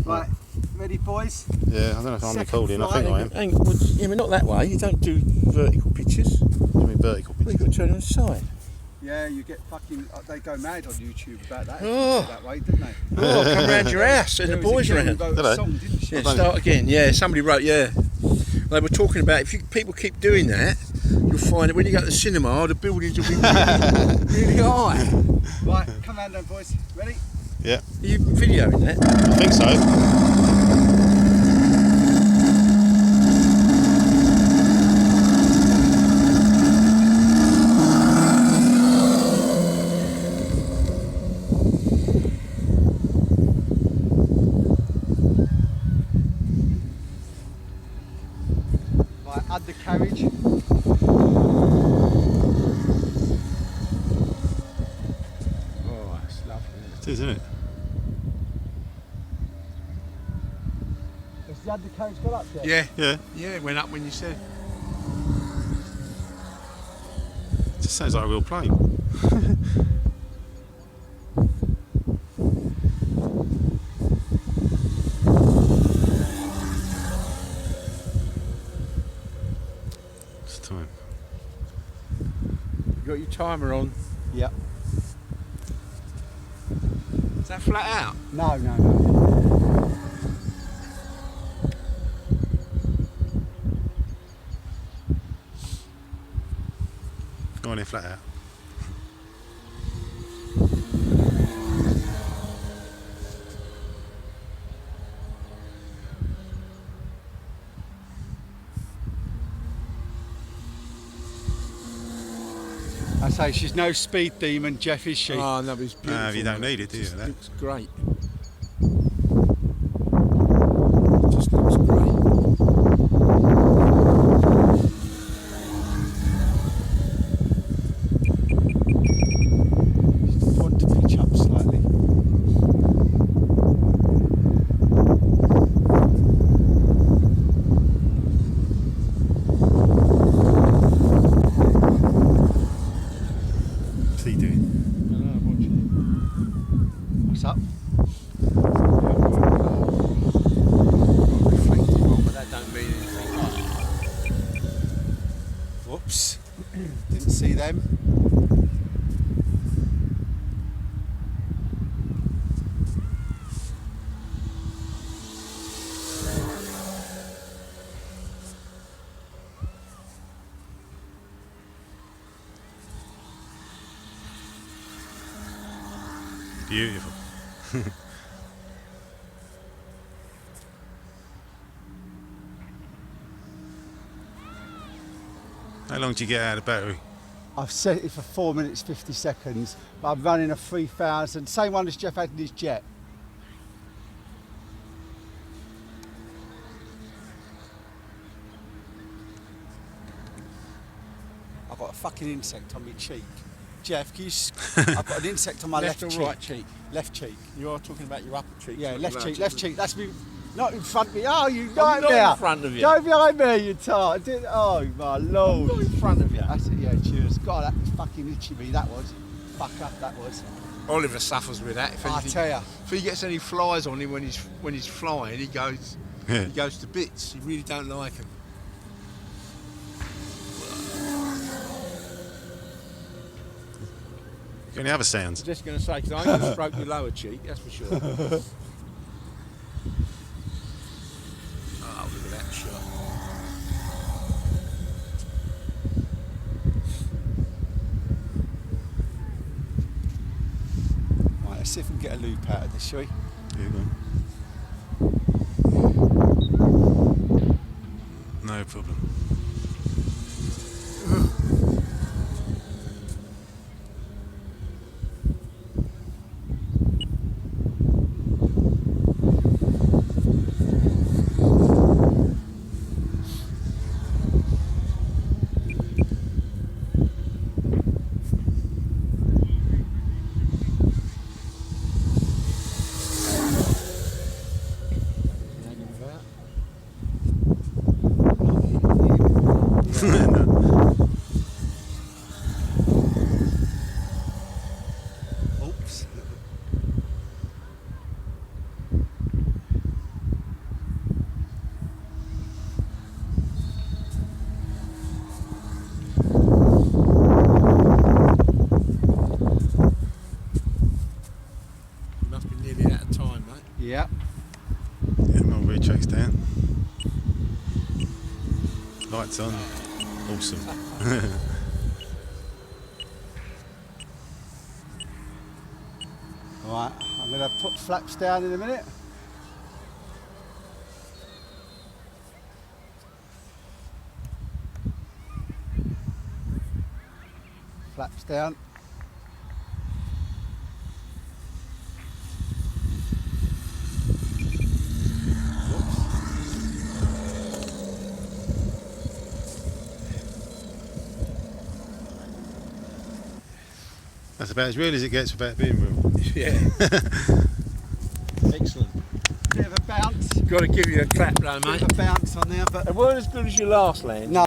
Right, ready boys? Yeah, I don't know if I'm recording, I think I am. Yeah, but not that way, you don't do vertical pictures. What do you mean vertical Well, you've got to turn on the side. Yeah, you get fucking, they go mad on YouTube about that. Oh. That way, didn't they? Oh, come round your house and the boys around. Wrote a song, didn't she? Yeah, start again. Yeah, somebody wrote, yeah. They were talking about people keep doing that, you'll find that when you go to the cinema, the buildings will be really high. Right, come round then boys. Ready? Yeah. Are you videoing that? I think so. Right, undercarriage. Oh, that's lovely, It is, isn't it? Has the undercarriage got up yet? Yeah. Yeah. Yeah, it went up when you said. It just sounds like a real plane. What's the time? You got your timer on. Yep. Is that flat out? No. Go on in, flat out. I say she's no speed demon, Jeff, is she? Oh, no, it's beautiful. No, you don't need it, do you? Just That? looks great. Just looks great. Just want to pitch up slightly. What's he doing? What's up? Reflective on, but that don't mean anything. Whoops. Didn't see them. Beautiful. How long do you get out of the battery? I've set it for 4 minutes 50 seconds, but I'm running a 3000, same one as Jeff had in his jet. I've got a fucking insect on my cheek. Jeff, can you I've got an insect on my left or cheek. right cheek? Left cheek. You are talking about your upper cheek. Yeah, not left your cheek, lower left cheek. That's me. Not in front of me. Oh, you I'm nightmare. not in front of you. Go behind me, you tart. Oh, my lord. Not in front of you. That's it, yeah, cheers. God, that was fucking itchy me, that was. Fuck up, that was. Oliver suffers with that. If I anything, tell ya. if he gets any flies on him when he's flying, he goes to bits. He really don't like them. Got any other sounds? I'm just going to say, because I ain't going to stroke your lower cheek, that's for sure. Oh, look at that shot. Right, let's see if we can get a loop out of this, shall we? Yeah, go on. No problem. about time, mate. Yeah. Yeah, mulberry track's down. Lights on. Awesome. Right, I'm going to put flaps down in a minute. Flaps down. That's about as real as it gets without being real. Yeah. Excellent. Bit of a bounce. Got to give you a clap though, Bit mate. of a bounce on there, but It weren't as good as your last land. no.